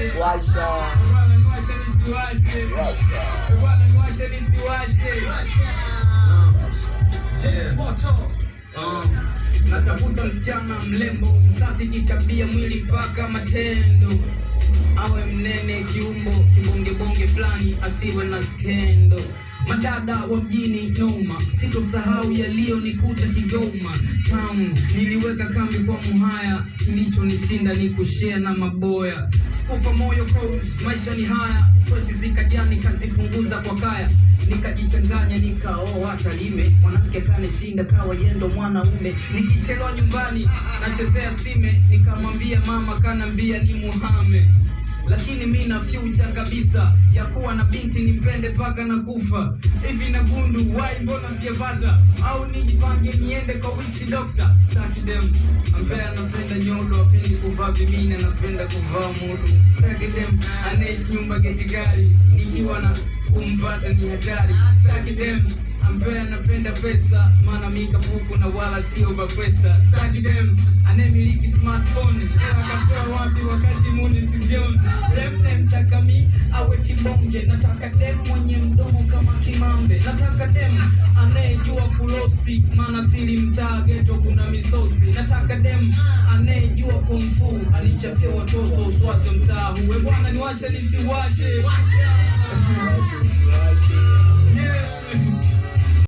Washa. Natafuta msichana mlembo, msafi kitabia, mwili mpaka matendo, awe mnene kiumbo, kibongebonge fulani, asiwe na skendo. Madada wa mjini noma, sitosahau yaliyonikuta Kigoma Town. Niliweka kambi kwa Muhaya, kilichonishinda ni kushare na maboya. Sikufa moyo cause maisha ni haya, stress zikajaa nikazipunguza kwa kaya. Nikajichanganya nikaoa Talime, mwanamke kanishinda kawa yendo mwanaume. Nikichelewa nyumbani nachezea sime, nikamwambia mama kanambia ni Muhammad. Lakini mimi na future kabisa ya kuwa na binti nimpende paka na kufa. Hivi na gundu why mbona sijapata, au nijipange niende kwa witch doctor. Staki dem ambaye anapenda nyodo, apendi kuvaa vimini, anapenda kuvaa modo. Staki dem anaishi nyumba geti gari, nikiwa na kumpata ni hatari. Staki dem ambaye anapenda pesa, maana mika pupu na wala sio bakwesa. Staki dem anemiliki smartphone, akatoa wapi wakati muni sizioni. Dem takami awe kibonge, nataka dem mwenye mdomo kama kimambe. Nataka dem anayejua kulosti, maana sili mtaa ghetto kuna misosi. Nataka dem anayejua kung fu, alichapia watoto uswaze mtaa huwe. Bwana niwashe nisiwashe. Yeah.